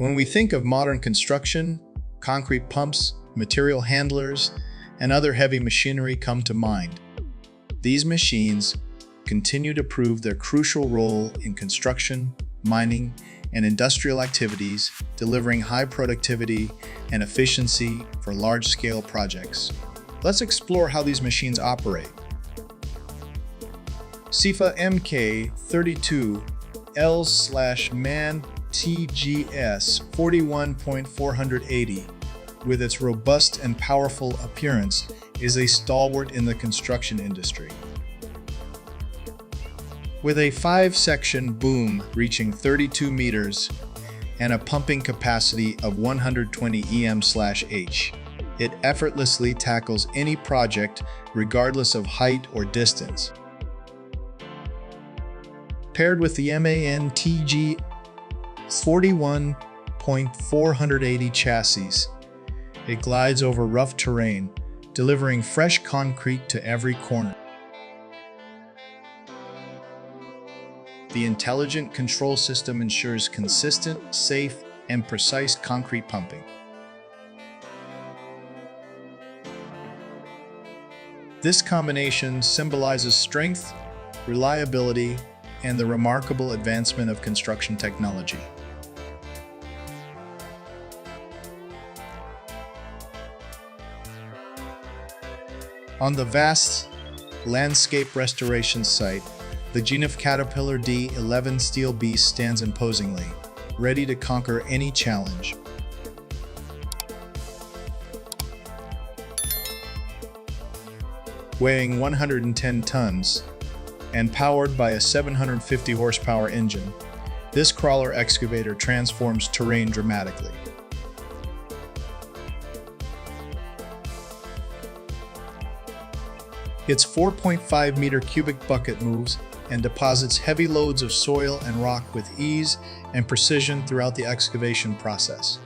When we think of modern construction, concrete pumps, material handlers, and other heavy machinery come to mind. These machines continue to prove their crucial role in construction, mining, and industrial activities, delivering high productivity and efficiency for large-scale projects. Let's explore how these machines operate. SIFA MK32L/MAN TGS 41.480, with its robust and powerful appearance, is a stalwart in the construction industry. With a 5-section boom reaching 32 meters and a pumping capacity of 120 EM/H, it effortlessly tackles any project regardless of height or distance. Paired with the MAN TG 41.480 chassis, it glides over rough terrain, delivering fresh concrete to every corner. The intelligent control system ensures consistent, safe, and precise concrete pumping. This combination symbolizes strength, reliability, and the remarkable advancement of construction technology. On the vast landscape restoration site, the Genif Caterpillar D11 steel beast stands imposingly, ready to conquer any challenge. Weighing 110 tons and powered by a 750 horsepower engine, this crawler excavator transforms terrain dramatically. Its 4.5 meter cubic bucket moves and deposits heavy loads of soil and rock with ease and precision throughout the excavation process.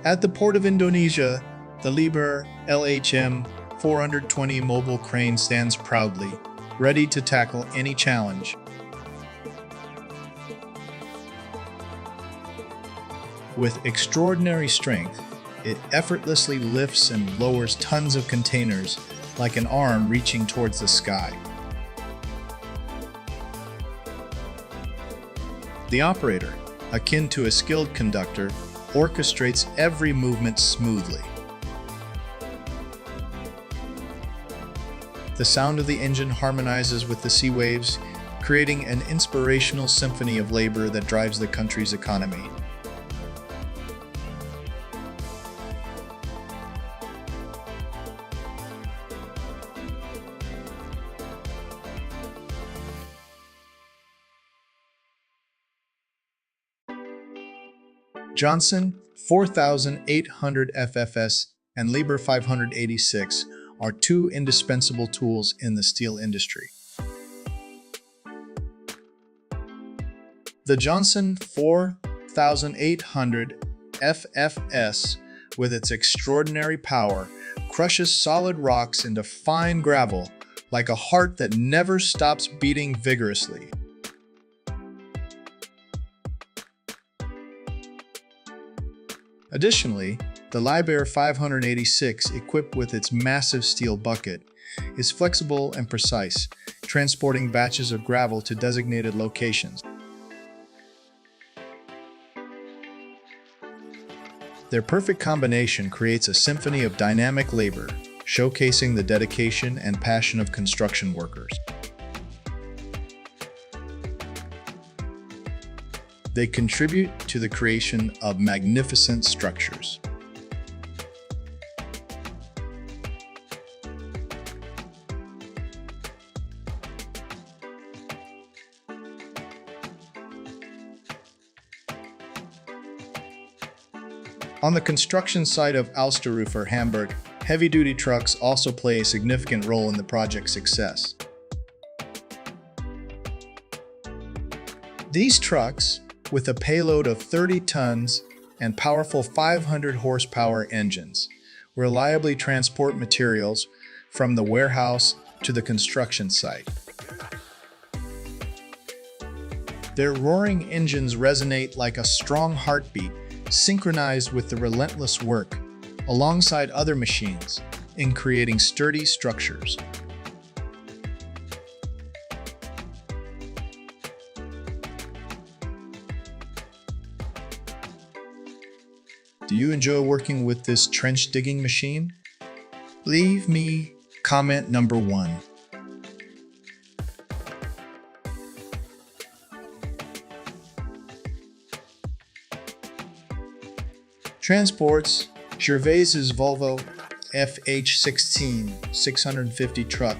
At the Port of Indonesia, the Liebherr LHM 420 mobile crane stands proudly, ready to tackle any challenge. With extraordinary strength, it effortlessly lifts and lowers tons of containers like an arm reaching towards the sky. The operator, akin to a skilled conductor, orchestrates every movement smoothly. The sound of the engine harmonizes with the sea waves, creating an inspirational symphony of labor that drives the country's economy. Johnson 4800 FFS and Liebherr 586 are two indispensable tools in the steel industry. The Johnson 4800 FFS, with its extraordinary power, crushes solid rocks into fine gravel like a heart that never stops beating vigorously. Additionally, the Liebherr 586, equipped with its massive steel bucket, is flexible and precise, transporting batches of gravel to designated locations. Their perfect combination creates a symphony of dynamic labor, showcasing the dedication and passion of construction workers. They contribute to the creation of magnificent structures. On the construction site of Alsterhofer, Hamburg, heavy-duty trucks also play a significant role in the project's success. These trucks, with a payload of 30 tons and powerful 500 horsepower engines, reliably transport materials from the warehouse to the construction site. Their roaring engines resonate like a strong heartbeat, synchronized with the relentless work, alongside other machines, in creating sturdy structures. Do you enjoy working with this trench digging machine? Leave me comment number 1. Transports. Gervais's Volvo FH16 650 truck,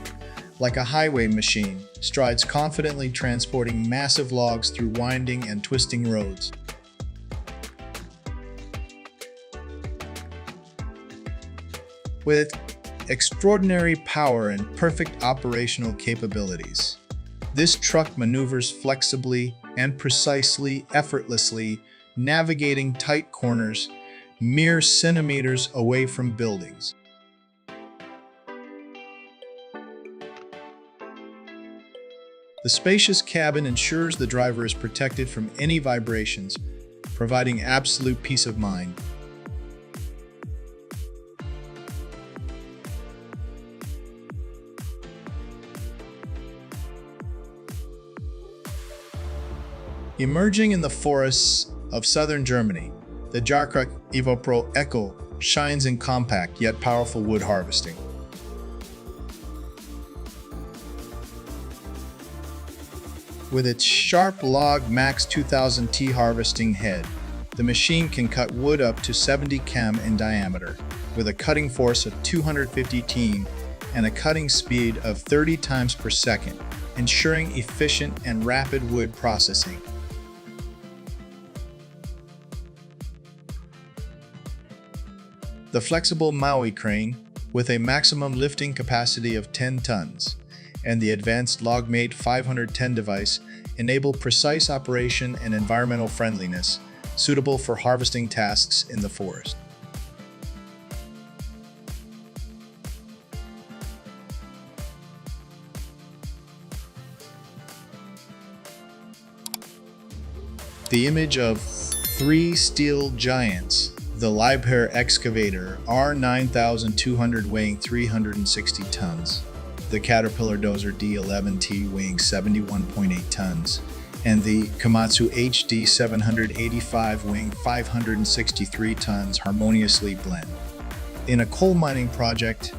like a highway machine, strides confidently, transporting massive logs through winding and twisting roads. With extraordinary power and perfect operational capabilities, this truck maneuvers flexibly and precisely, effortlessly, navigating tight corners mere centimeters away from buildings. The spacious cabin ensures the driver is protected from any vibrations, providing absolute peace of mind. Emerging in the forests of southern Germany, the Jarkruk Evo Pro Echo shines in compact yet powerful wood harvesting. With its sharp log Max 2000T harvesting head, the machine can cut wood up to 70 km in diameter, with a cutting force of 250 N and a cutting speed of 30 times per second, ensuring efficient and rapid wood processing. The flexible mower crane, with a maximum lifting capacity of 10 tons, and the advanced LogMate 510 device enable precise operation and environmental friendliness, suitable for harvesting tasks in the forest. The image of 3 steel giants, the Liebherr excavator R9200 weighing 360 tons, the Caterpillar Dozer D11T weighing 71.8 tons, and the Komatsu HD 785 weighing 563 tons harmoniously blend. In a coal mining project,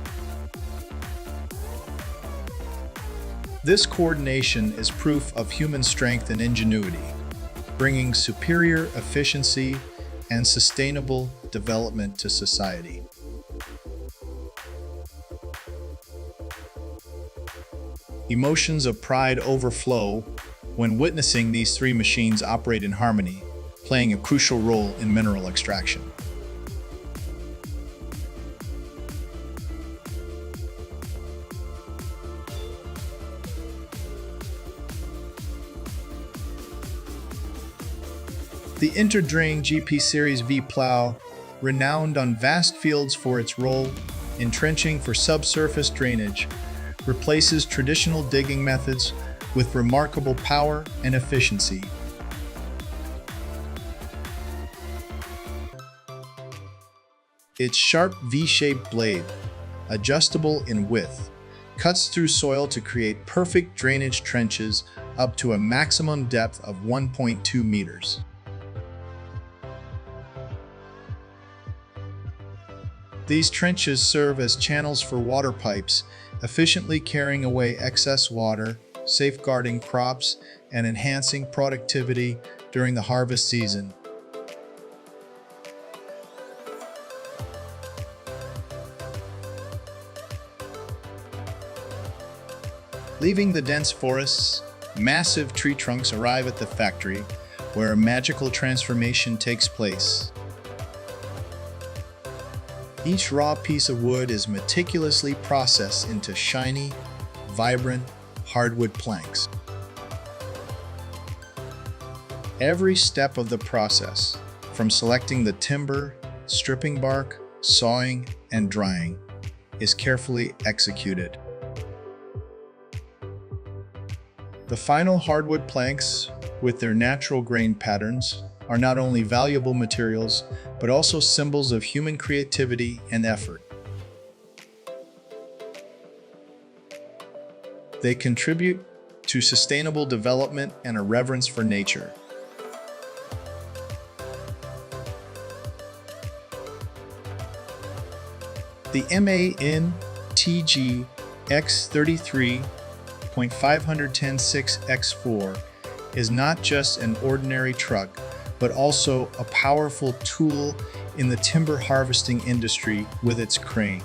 this coordination is proof of human strength and ingenuity, bringing superior efficiency and sustainable development to society. Emotions of pride overflow when witnessing these 3 machines operate in harmony, playing a crucial role in mineral extraction. The Interdrain GP Series V plow, renowned on vast fields for its role in trenching for subsurface drainage, replaces traditional digging methods with remarkable power and efficiency. Its sharp V-shaped blade, adjustable in width, cuts through soil to create perfect drainage trenches up to a maximum depth of 1.2 meters. These trenches serve as channels for water pipes, efficiently carrying away excess water, safeguarding crops, and enhancing productivity during the harvest season. Leaving the dense forests, massive tree trunks arrive at the factory, where a magical transformation takes place. Each raw piece of wood is meticulously processed into shiny, vibrant, hardwood planks. Every step of the process, from selecting the timber, stripping bark, sawing, and drying, is carefully executed. The final hardwood planks, with their natural grain patterns, are not only valuable materials, but also symbols of human creativity and effort. They contribute to sustainable development and a reverence for nature. The MAN/TG X33.510-6X4 is not just an ordinary truck, but also a powerful tool in the timber harvesting industry with its crane.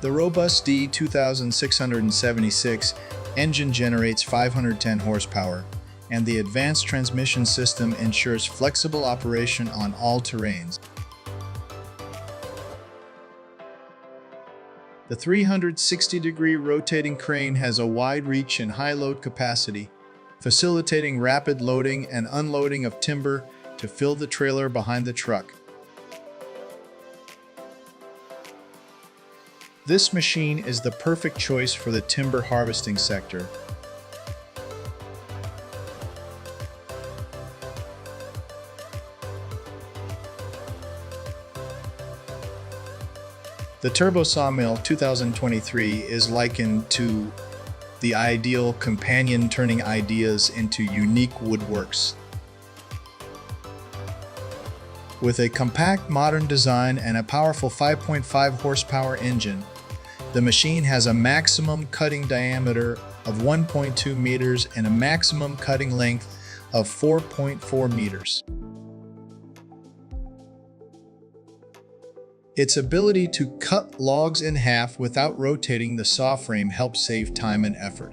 The robust D2676 engine generates 510 horsepower, and the advanced transmission system ensures flexible operation on all terrains. The 360-degree rotating crane has a wide reach and high load capacity, facilitating rapid loading and unloading of timber to fill the trailer behind the truck. This machine is the perfect choice for the timber harvesting sector. The Turbo Sawmill 2023 is likened to the ideal companion turning ideas into unique woodworks. With a compact modern design and a powerful 5.5 horsepower engine, the machine has a maximum cutting diameter of 1.2 meters and a maximum cutting length of 4.4 meters. Its ability to cut logs in half without rotating the saw frame helps save time and effort.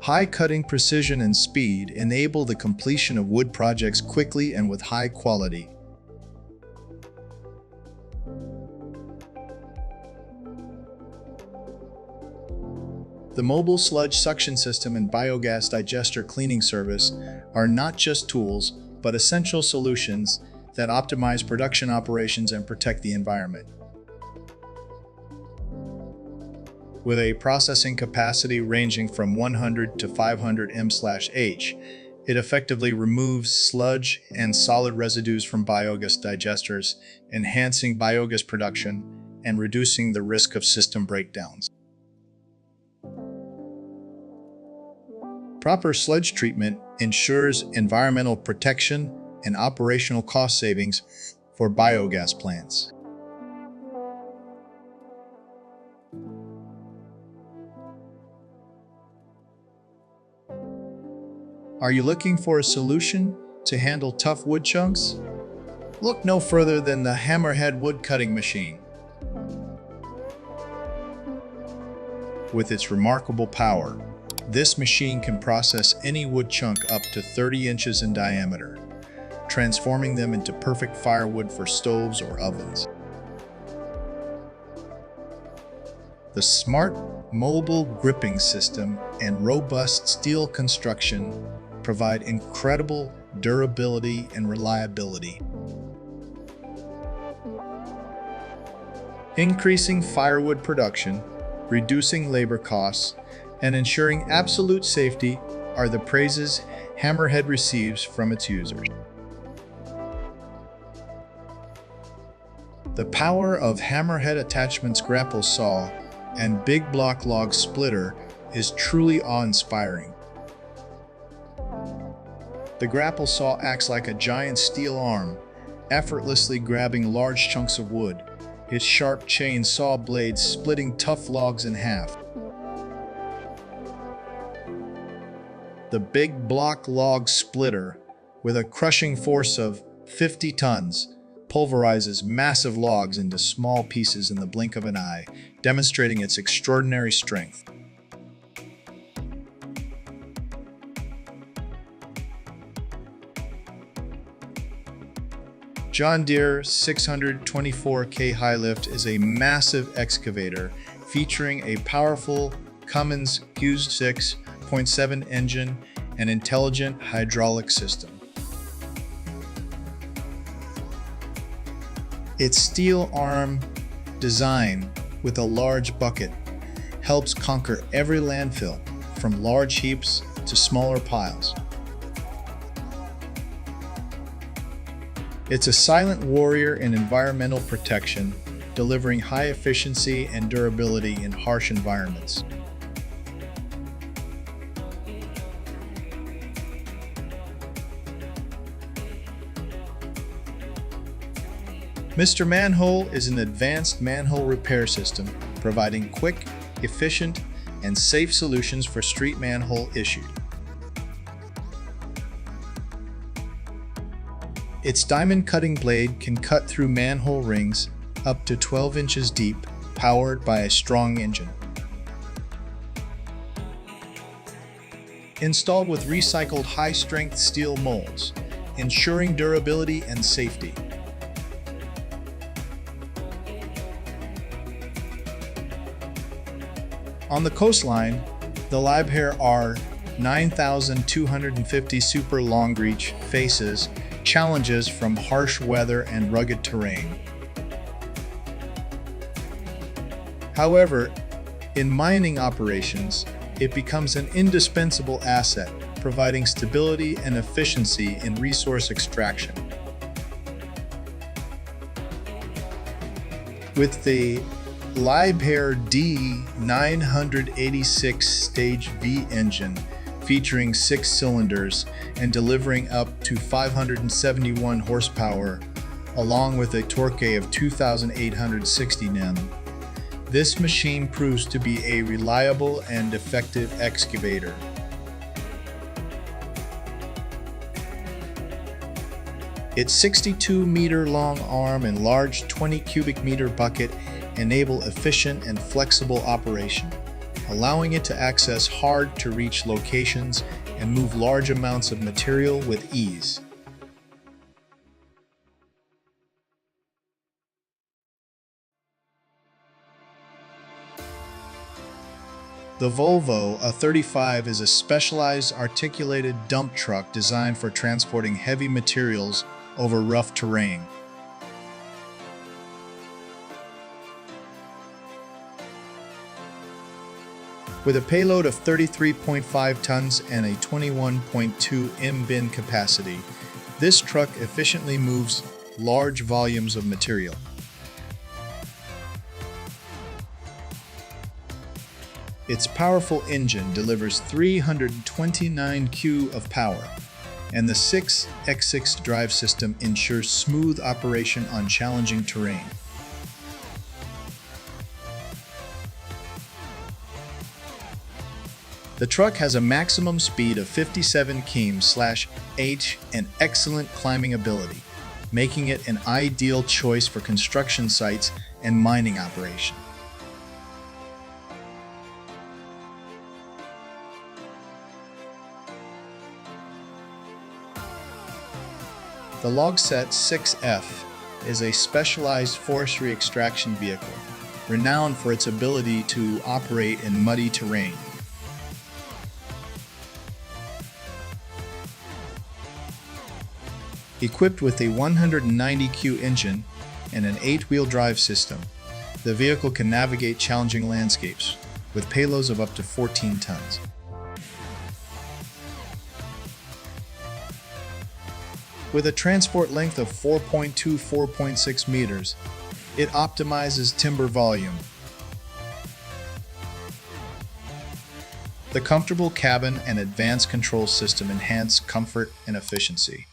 High cutting precision and speed enable the completion of wood projects quickly and with high quality. The mobile sludge suction system and biogas digester cleaning service are not just tools, but essential solutions that optimize production operations and protect the environment. With a processing capacity ranging from 100 to 500 m/h, it effectively removes sludge and solid residues from biogas digesters, enhancing biogas production and reducing the risk of system breakdowns. Proper sludge treatment ensures environmental protection and operational cost savings for biogas plants. Are you looking for a solution to handle tough wood chunks? Look no further than the Hammerhead wood cutting machine. With its remarkable power, this machine can process any wood chunk up to 30 inches in diameter, transforming them into perfect firewood for stoves or ovens. The smart mobile gripping system and robust steel construction provide incredible durability and reliability, increasing firewood production, reducing labor costs, and ensuring absolute safety are the praises Hammerhead receives from its users. The power of Hammerhead Attachments grapple saw and big block log splitter is truly awe-inspiring. The grapple saw acts like a giant steel arm, effortlessly grabbing large chunks of wood, its sharp chain saw blades splitting tough logs in half. The big block log splitter, with a crushing force of 50 tons, pulverizes massive logs into small pieces in the blink of an eye, demonstrating its extraordinary strength. John Deere 624K High Lift is a massive excavator featuring a powerful Cummins Q6.7 engine and intelligent hydraulic system. Its steel arm design with a large bucket helps conquer every landfill, from large heaps to smaller piles. It's a silent warrior in environmental protection, delivering high efficiency and durability in harsh environments. Mr. Manhole is an advanced manhole repair system, providing quick, efficient, and safe solutions for street manhole issues. Its diamond cutting blade can cut through manhole rings up to 12 inches deep, powered by a strong engine. Installed with recycled high-strength steel molds, ensuring durability and safety. On the coastline, the Liebherr R 9250 Super Long Reach faces challenges from harsh weather and rugged terrain. However, in mining operations, it becomes an indispensable asset, providing stability and efficiency in resource extraction. With the Liebherr D986 Stage V engine, featuring 6 cylinders and delivering up to 571 horsepower, along with a torque of 2,860 Nm. This machine proves to be a reliable and effective excavator. Its 62-meter-long arm and large 20-cubic-meter bucket enable efficient and flexible operation, allowing it to access hard-to-reach locations and move large amounts of material with ease. The Volvo A35 is a specialized articulated dump truck designed for transporting heavy materials over rough terrain. With a payload of 33.5 tons and a 21.2 m bin capacity, this truck efficiently moves large volumes of material. Its powerful engine delivers 329 Q of power, and the 6x6 drive system ensures smooth operation on challenging terrain. The truck has a maximum speed of 57 km/h and excellent climbing ability, making it an ideal choice for construction sites and mining operation. The Logset 6F is a specialized forestry extraction vehicle, renowned for its ability to operate in muddy terrain. Equipped with a 190 Q engine and an 8-wheel drive system, the vehicle can navigate challenging landscapes with payloads of up to 14 tons. With a transport length of 4.6 meters, it optimizes timber volume. The comfortable cabin and advanced control system enhance comfort and efficiency.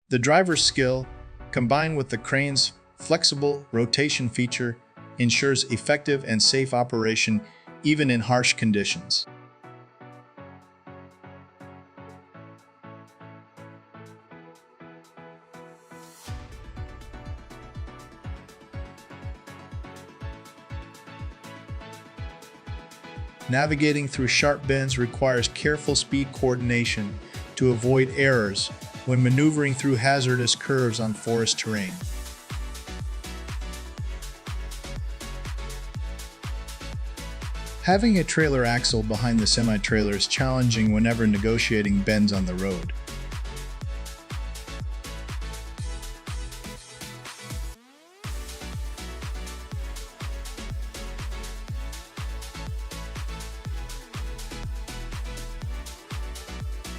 The driver's skill, combined with the crane's flexible rotation feature, ensures effective and safe operation even in harsh conditions. Navigating through sharp bends requires careful speed coordination to avoid errors when maneuvering through hazardous curves on forest terrain. Having a trailer axle behind the semi-trailer is challenging whenever negotiating bends on the road.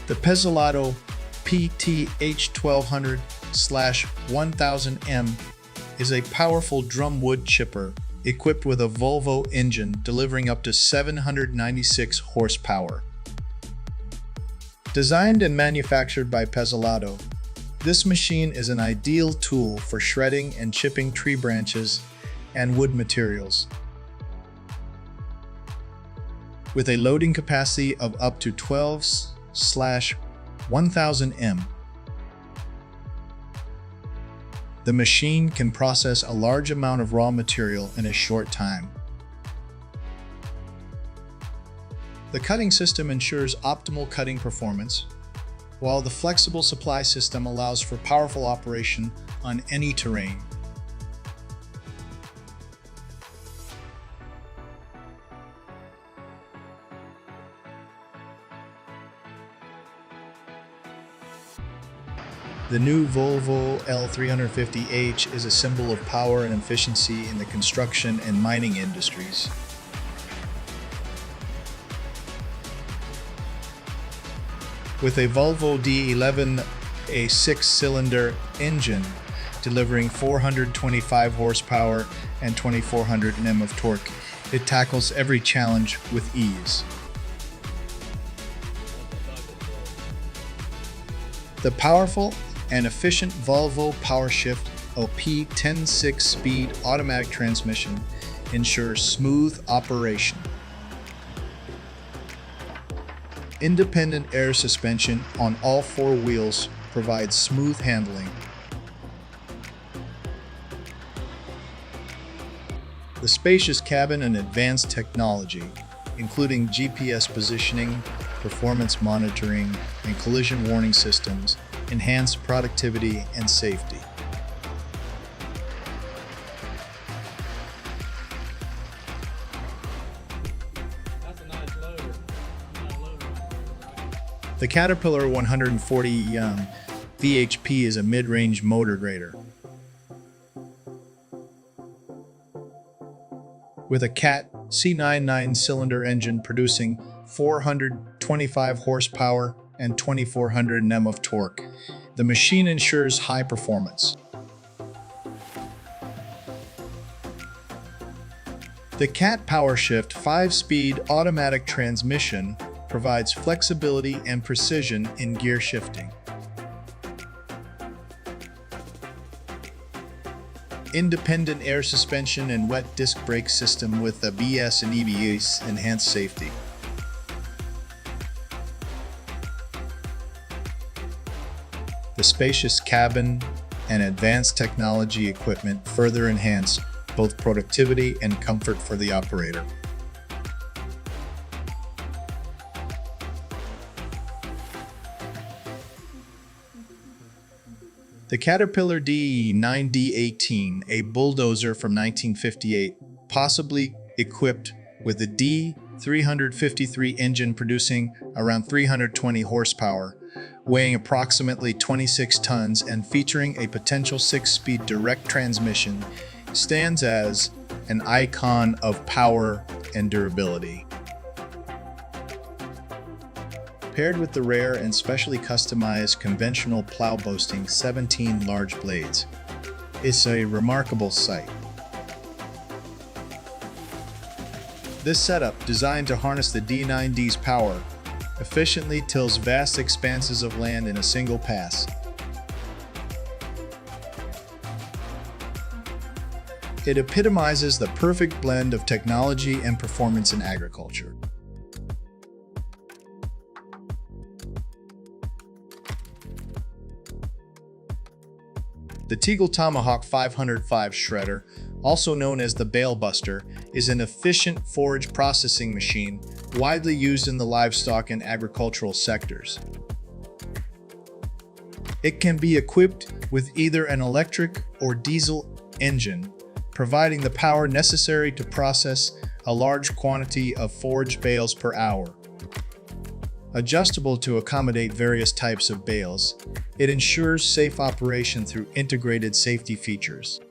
The Pezzolato PTH1200/1000M is a powerful drumwood chipper equipped with a Volvo engine delivering up to 796 horsepower. Designed and manufactured by Pezzolato, this machine is an ideal tool for shredding and chipping tree branches and wood materials. With a loading capacity of up to 12/1000M, the machine can process a large amount of raw material in a short time. The cutting system ensures optimal cutting performance, while the flexible supply system allows for powerful operation on any terrain. The new Volvo L350H is a symbol of power and efficiency in the construction and mining industries. With a Volvo D11, a 6-cylinder engine delivering 425 horsepower and 2400 Nm of torque, it tackles every challenge with ease. The powerful and efficient Volvo PowerShift OP 10-6-speed automatic transmission ensures smooth operation. Independent air suspension on all 4 wheels provides smooth handling. The spacious cabin and advanced technology, including GPS positioning, performance monitoring, and collision warning systems, enhance productivity and safety. The Caterpillar 140 VHP is a mid-range motor grader. With a CAT C9 9-cylinder engine producing 425 horsepower and 2400 Nm of torque, the machine ensures high performance. The CAT PowerShift 5-speed automatic transmission provides flexibility and precision in gear shifting. Independent air suspension and wet disc brake system with ABS and EBS enhance safety. The spacious cabin and advanced technology equipment further enhance both productivity and comfort for the operator. The Caterpillar D9D18, a bulldozer from 1958, possibly equipped with a D353 engine producing around 320 horsepower, weighing approximately 26 tons and featuring a potential 6-speed direct transmission, stands as an icon of power and durability. Paired with the rare and specially customized conventional plow boasting 17 large blades, it's a remarkable sight. This setup, designed to harness the D9D's power, efficiently tills vast expanses of land in a single pass. It epitomizes the perfect blend of technology and performance in agriculture. The Teagle Tomahawk 505 shredder, also known as the Bale Buster, is an efficient forage processing machine widely used in the livestock and agricultural sectors. It can be equipped with either an electric or diesel engine, providing the power necessary to process a large quantity of forage bales per hour. Adjustable to accommodate various types of bales, it ensures safe operation through integrated safety features.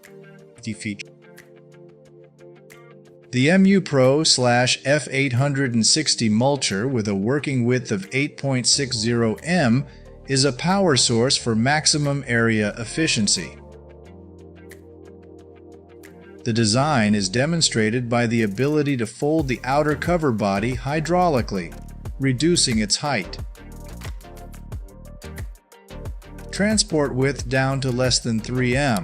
The MU Pro/F860 mulcher with a working width of 8.60 m is a power source for maximum area efficiency. The design is demonstrated by the ability to fold the outer cover body hydraulically, reducing its height. Transport width down to less than 3 m.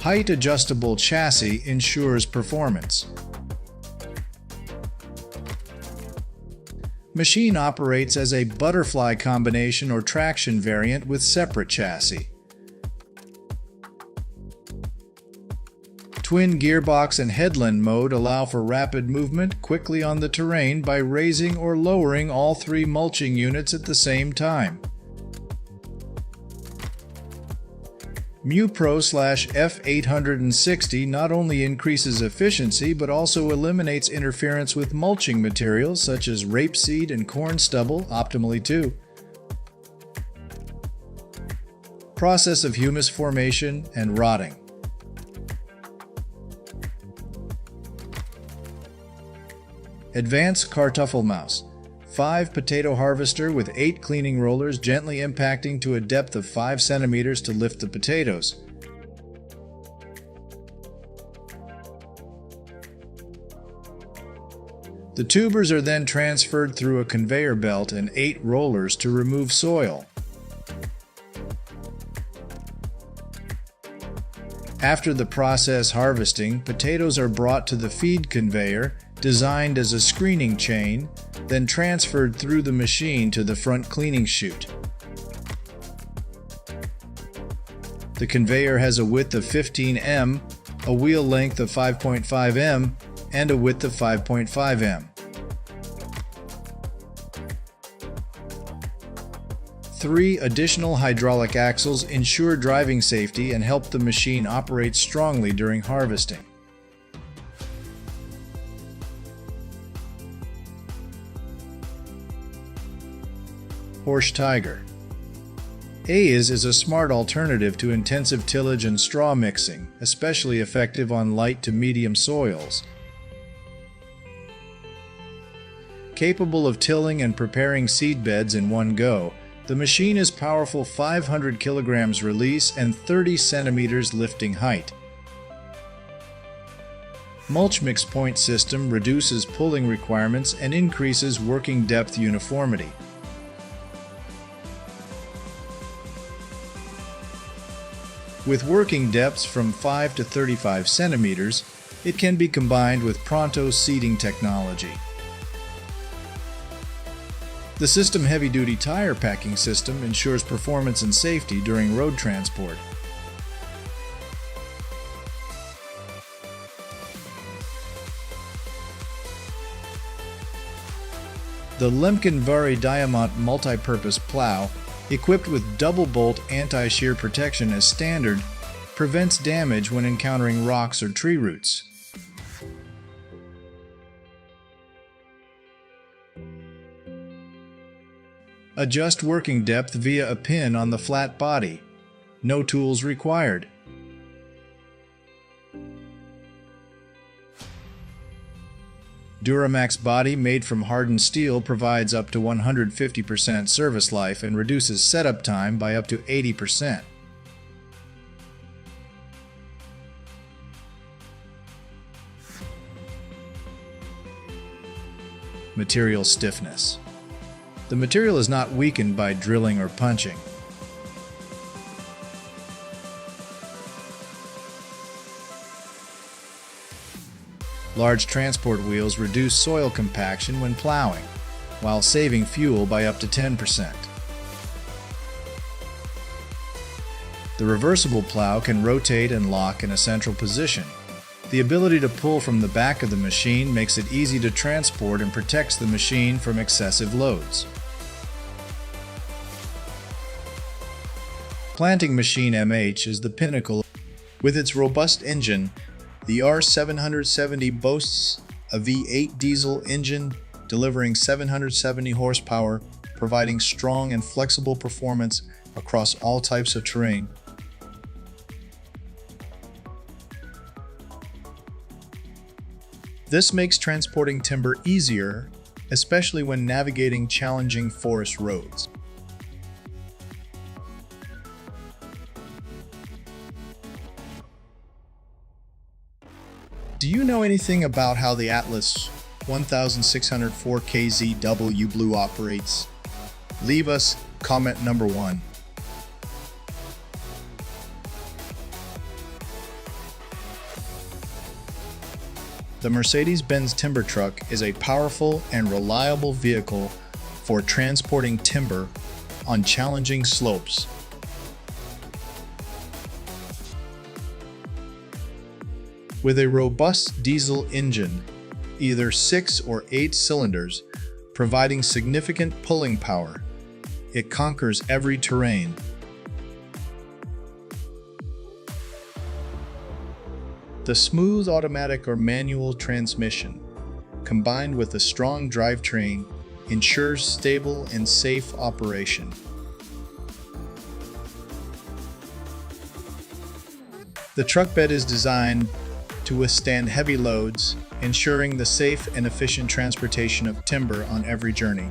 Height adjustable chassis ensures performance. Machine operates as a butterfly combination or traction variant with separate chassis. Twin gearbox and headland mode allow for rapid movement quickly on the terrain by raising or lowering all three mulching units at the same time. MU Pro/F860 not only increases efficiency but also eliminates interference with mulching materials such as rapeseed and corn stubble optimally too. Process of humus formation and rotting. Advanced Kartoffelmaus. 5 potato harvester with 8 cleaning rollers gently impacting to a depth of 5 centimeters to lift the potatoes. The tubers are then transferred through a conveyor belt and 8 rollers to remove soil. After the process harvesting, potatoes are brought to the feed conveyor, designed as a screening chain, then transferred through the machine to the front cleaning chute. The conveyor has a width of 15 m, a wheel length of 5.5 m, and a width of 5.5 m. 3 additional hydraulic axles ensure driving safety and help the machine operate strongly during harvesting. Horse Tiger. AIS is a smart alternative to intensive tillage and straw mixing, especially effective on light to medium soils. Capable of tilling and preparing seed beds in one go, the machine is powerful 500 kilograms release and 30 centimeters lifting height. Mulch mix point system reduces pulling requirements and increases working depth uniformity. With working depths from 5 to 35 centimeters, it can be combined with Pronto seeding technology. The system heavy-duty tire packing system ensures performance and safety during road transport. The Lemken Vari Diamant multi-purpose plow, equipped with double-bolt anti-shear protection as standard, prevents damage when encountering rocks or tree roots. Adjust working depth via a pin on the flat body. No tools required. Duramax body made from hardened steel provides up to 150% service life and reduces setup time by up to 80%. Material stiffness. The material is not weakened by drilling or punching. Large transport wheels reduce soil compaction when plowing, while saving fuel by up to 10%. The reversible plow can rotate and lock in a central position. The ability to pull from the back of the machine makes it easy to transport and protects the machine from excessive loads. Planting machine MH is the pinnacle. With its robust engine, the R770 boasts a V8 diesel engine delivering 770 horsepower, providing strong and flexible performance across all types of terrain. This makes transporting timber easier, especially when navigating challenging forest roads. Do you know anything about how the Atlas 1604 KZW Blue operates? Leave us comment number 1. The Mercedes-Benz timber truck is a powerful and reliable vehicle for transporting timber on challenging slopes. With a robust diesel engine, either 6 or 8 cylinders, providing significant pulling power, it conquers every terrain. The smooth automatic or manual transmission, combined with a strong drivetrain, ensures stable and safe operation. The truck bed is designed to withstand heavy loads, ensuring the safe and efficient transportation of timber on every journey.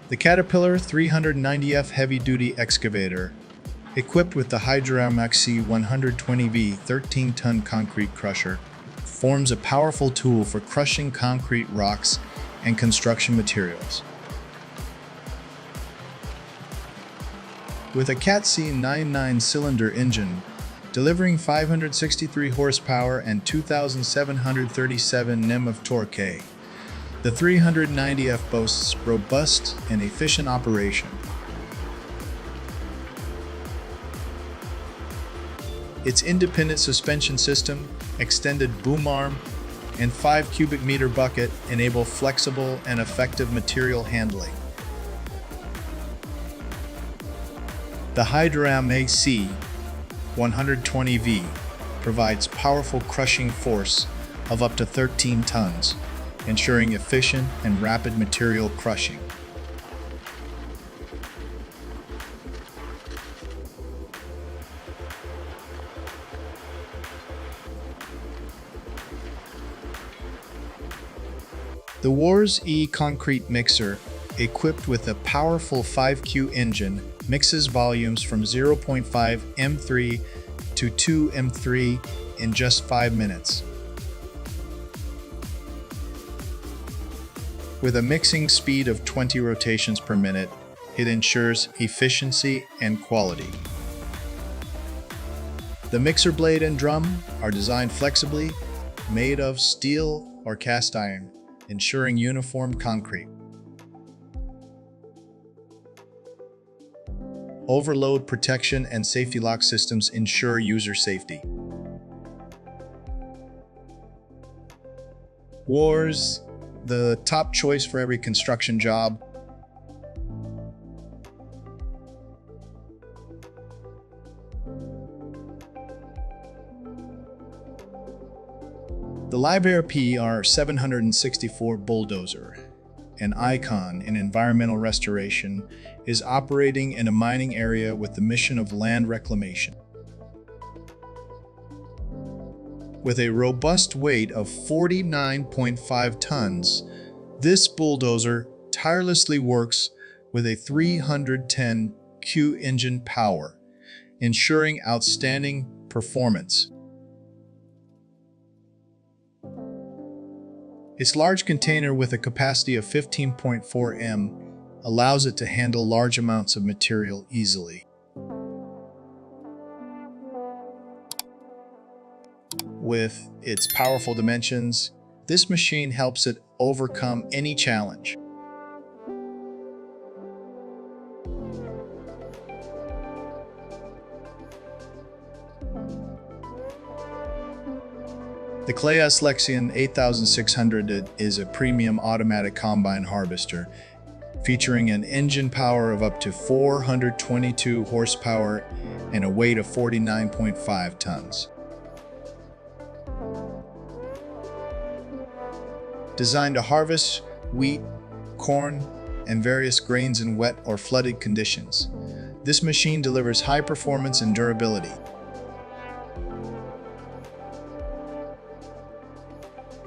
The Caterpillar 390F heavy-duty excavator, equipped with the Hydra-Maxi 120V 13-ton concrete crusher, forms a powerful tool for crushing concrete, rocks, and construction materials. With a Cat C 99-cylinder engine, delivering 563 horsepower and 2,737 Nm of torque, the 390F boasts robust and efficient operation. Its independent suspension system, extended boom arm, and 5 cubic meter bucket enable flexible and effective material handling. The Hydra-Maxi 120V provides powerful crushing force of up to 13 tons, ensuring efficient and rapid material crushing. The Wars E concrete mixer, equipped with a powerful 5Q engine, mixes volumes from 0.5 M3 to 2 M3 in just 5 minutes. With a mixing speed of 20 rotations per minute, it ensures efficiency and quality. The mixer blade and drum are designed flexibly, made of steel or cast iron, ensuring uniform concrete. Overload protection and safety lock systems ensure user safety. Wars, the top choice for every construction job. The Liebherr PR 764 bulldozer, an icon in environmental restoration, is operating in a mining area with the mission of land reclamation. With a robust weight of 49.5 tons, this bulldozer tirelessly works with a 310 Q engine power, ensuring outstanding performance. Its large container with a capacity of 15.4 m allows it to handle large amounts of material easily. With its powerful dimensions, this machine helps it overcome any challenge. The Clayas Lexion 8600 is a premium automatic combine harvester, featuring an engine power of up to 422 horsepower and a weight of 49.5 tons. Designed to harvest wheat, corn, and various grains in wet or flooded conditions. This machine delivers high performance and durability.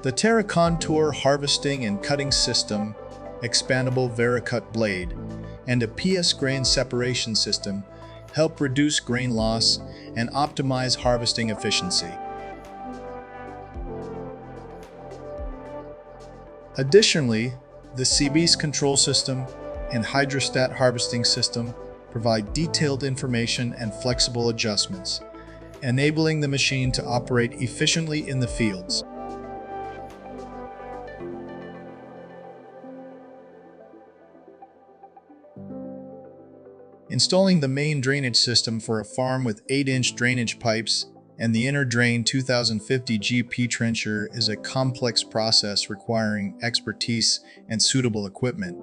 The TerraContour harvesting and cutting system, expandable Vericut blade, and a PS grain separation system help reduce grain loss and optimize harvesting efficiency. Additionally, the CB's control system and hydrostat harvesting system provide detailed information and flexible adjustments, enabling the machine to operate efficiently in the fields. Installing the main drainage system for a farm with 8-inch drainage pipes and the inner drain 2050 GP trencher is a complex process requiring expertise and suitable equipment.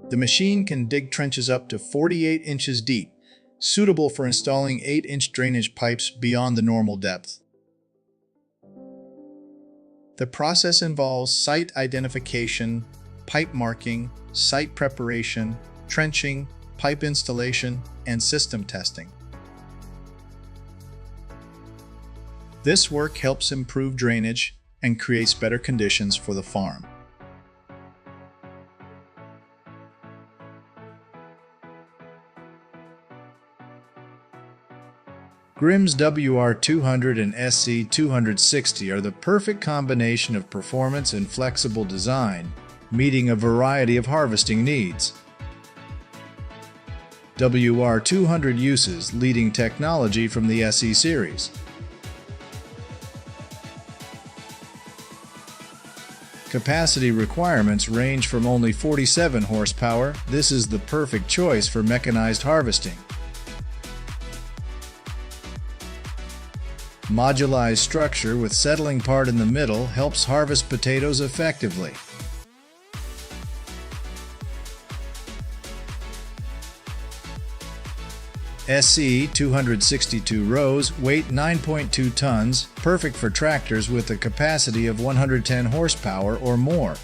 The machine can dig trenches up to 48 inches deep, suitable for installing 8-inch drainage pipes beyond the normal depth. The process involves site identification, pipe marking, site preparation, trenching, pipe installation, and system testing. This work helps improve drainage and creates better conditions for the farm. Grimm's WR200 and SC260 are the perfect combination of performance and flexible design, meeting a variety of harvesting needs. WR200 uses leading technology from the SE series. Capacity requirements range from only 47 horsepower. This is the perfect choice for mechanized harvesting. Modularized structure with settling part in the middle helps harvest potatoes effectively. SE 262 rows, weight 9.2 tons, perfect for tractors with a capacity of 110 horsepower or more.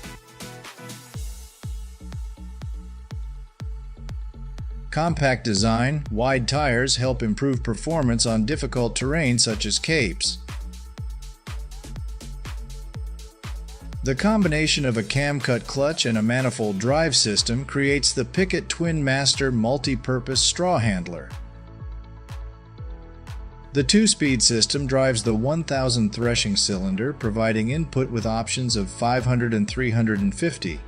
Compact design, wide tires help improve performance on difficult terrain such as capes. The combination of a cam-cut clutch and a manifold drive system creates the Pickett Twin Master multi-purpose straw handler. The 2-speed system drives the 1000 threshing cylinder, providing input with options of 500 and 350.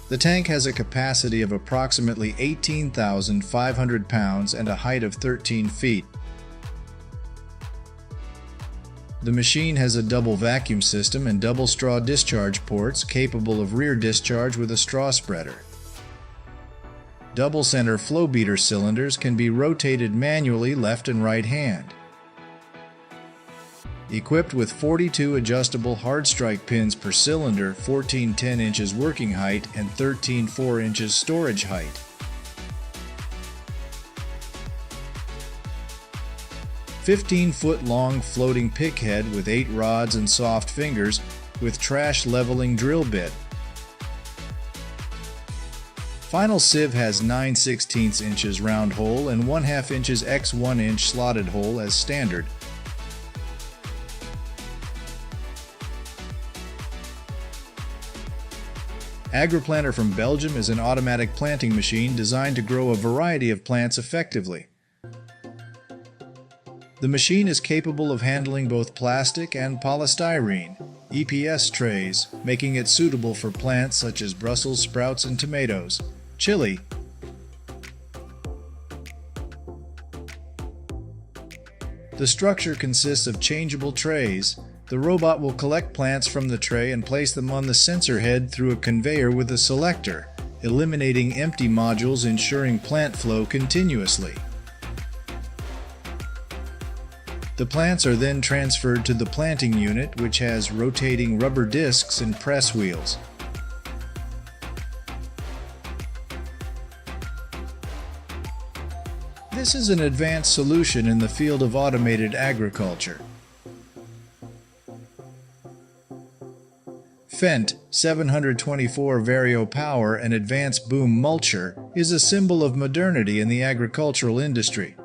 The tank has a capacity of approximately 18,500 pounds and a height of 13 feet. The machine has a double vacuum system and double straw discharge ports capable of rear discharge with a straw spreader. Double center flow beater cylinders can be rotated manually left and right hand. Equipped with 42 adjustable hard strike pins per cylinder, 14 10 inches working height and 13 4 inches storage height. 15-foot long floating pick head with 8 rods and soft fingers with trash leveling drill bit. Final sieve has 9/16 inches round hole and 1/2 inches x 1 inch slotted hole as standard. AgriPlanter from Belgium is an automatic planting machine designed to grow a variety of plants effectively. The machine is capable of handling both plastic and polystyrene EPS trays, making it suitable for plants such as Brussels sprouts and tomatoes, chili. The structure consists of changeable trays. The robot will collect plants from the tray and place them on the sensor head through a conveyor with a selector, eliminating empty modules, ensuring plant flow continuously. The plants are then transferred to the planting unit, which has rotating rubber discs and press wheels. This is an advanced solution in the field of automated agriculture. Fendt 724 Vario Power and Advanced Boom Mulcher is a symbol of modernity in the agricultural industry.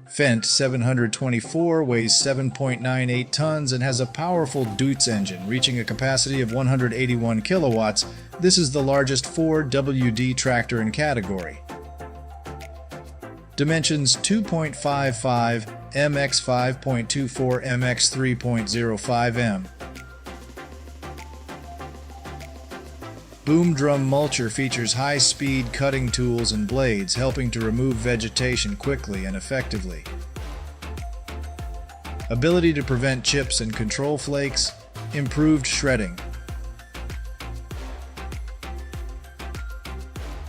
Fendt 724 weighs 7.98 tons and has a powerful Deutz engine reaching a capacity of 181 kilowatts. This is the largest 4WD tractor in category. Dimensions 2.55 m x 5.24 m x 3.05 m. Boom Drum Mulcher features high-speed cutting tools and blades, helping to remove vegetation quickly and effectively. Ability to prevent chips and control flakes, improved shredding.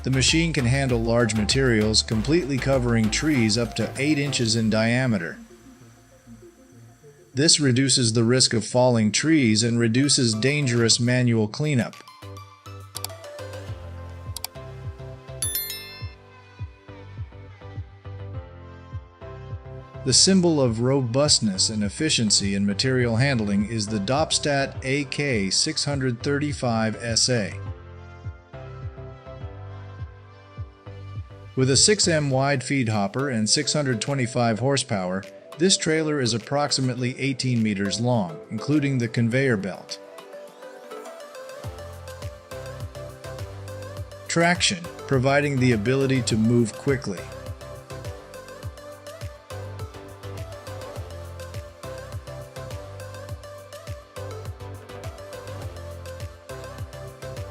The machine can handle large materials, completely covering trees up to 8 inches in diameter. This reduces the risk of falling trees and reduces dangerous manual cleanup. The symbol of robustness and efficiency in material handling is the Dopstat AK635SA. With a 6M wide feed hopper and 625 horsepower, this trailer is approximately 18 meters long, including the conveyor belt. Traction, providing the ability to move quickly.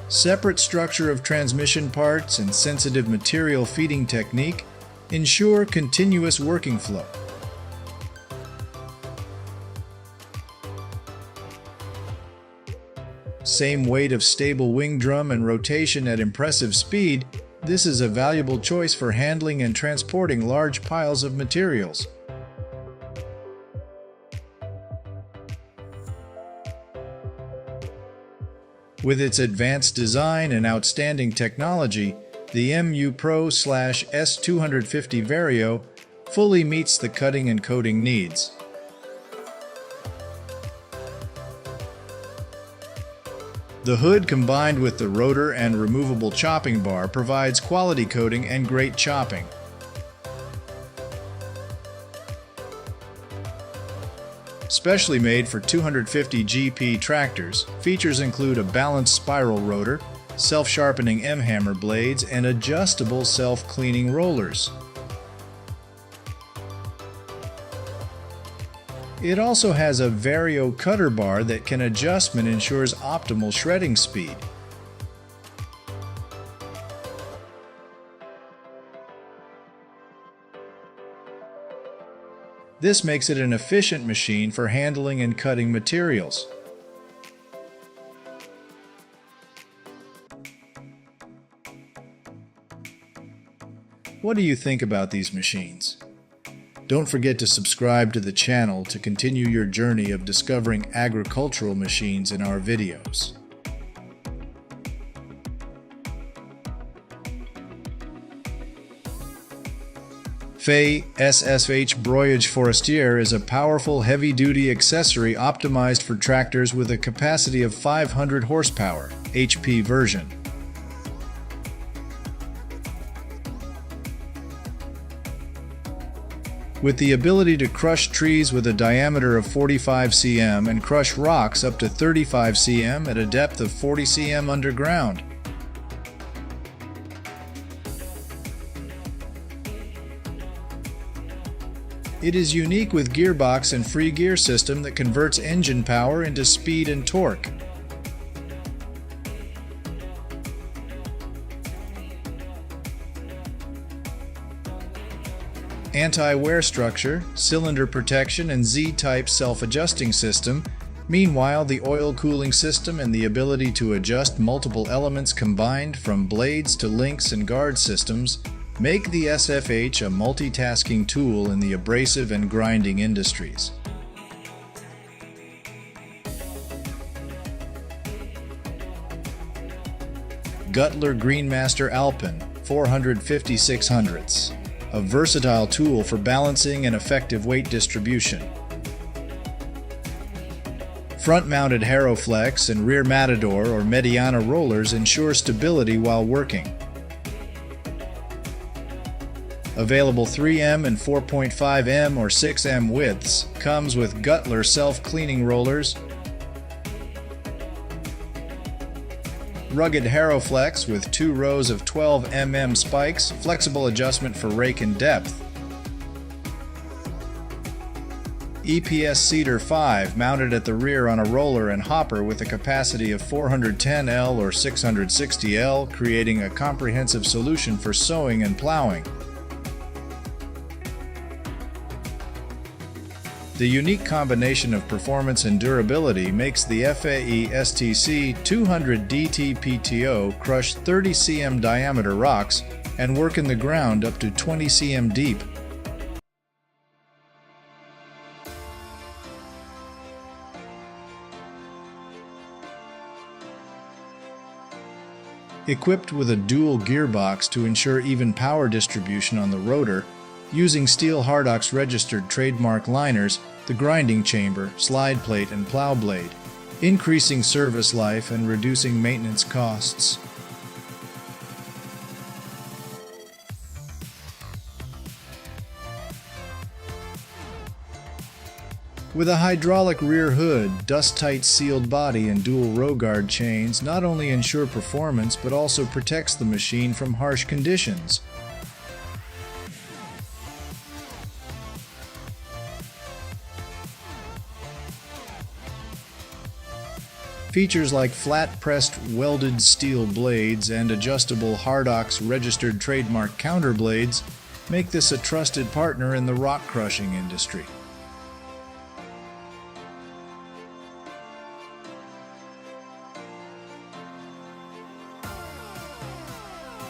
Separate structure of transmission parts and sensitive material feeding technique ensure continuous working flow. Same weight of stable wing drum and rotation at impressive speed, this is a valuable choice for handling and transporting large piles of materials. With its advanced design and outstanding technology, the MU Pro/S250 Vario fully meets the cutting and coating needs. The hood combined with the rotor and removable chopping bar provides quality coating and great chopping. Specially made for 250 GP tractors, features include a balanced spiral rotor, self-sharpening M-hammer blades, and adjustable self-cleaning rollers. It also has a Vario cutter bar that can adjust and ensures optimal shredding speed. This makes it an efficient machine for handling and cutting materials. What do you think about these machines? Don't forget to subscribe to the channel to continue your journey of discovering agricultural machines in our videos. Fay SSH Broyage Forestier is a powerful heavy-duty accessory optimized for tractors with a capacity of 500 horsepower, HP version. With the ability to crush trees with a diameter of 45 cm and crush rocks up to 35 cm at a depth of 40 cm underground. It is unique with gearbox and free gear system that converts engine power into speed and torque. Anti-wear structure, cylinder protection, and Z-type self-adjusting system. Meanwhile, the oil cooling system and the ability to adjust multiple elements combined from blades to links and guard systems make the SFH a multitasking tool in the abrasive and grinding industries. Guttler Greenmaster Alpine 450/600, a versatile tool for balancing and effective weight distribution. Front-mounted Harrowflex and rear Matador or Mediana rollers ensure stability while working. Available 3M and 4.5M or 6M widths, comes with Guttler self-cleaning rollers. Rugged Harrowflex with 2 rows of 12mm spikes, flexible adjustment for rake and depth. EPS Cedar 5 mounted at the rear on a roller and hopper with a capacity of 410L or 660L, creating a comprehensive solution for sowing and plowing. The unique combination of performance and durability makes the FAE STC 200 DT-PTO crush 30 cm diameter rocks and work in the ground up to 20 cm deep. Equipped with a dual gearbox to ensure even power distribution on the rotor, using steel Hardox registered trademark liners, the grinding chamber, slide plate, and plow blade, increasing service life and reducing maintenance costs. With a hydraulic rear hood, dust-tight sealed body, and dual row guard chains not only ensure performance but also protects the machine from harsh conditions. Features like flat-pressed welded steel blades and adjustable Hardox registered trademark counter blades make this a trusted partner in the rock crushing industry.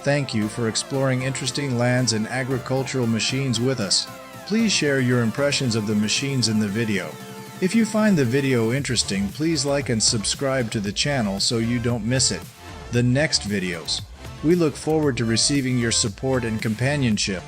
Thank you for exploring interesting lands and agricultural machines with us. Please share your impressions of the machines in the video. If you find the video interesting, please like and subscribe to the channel so you don't miss it. The next videos. We look forward to receiving your support and companionship.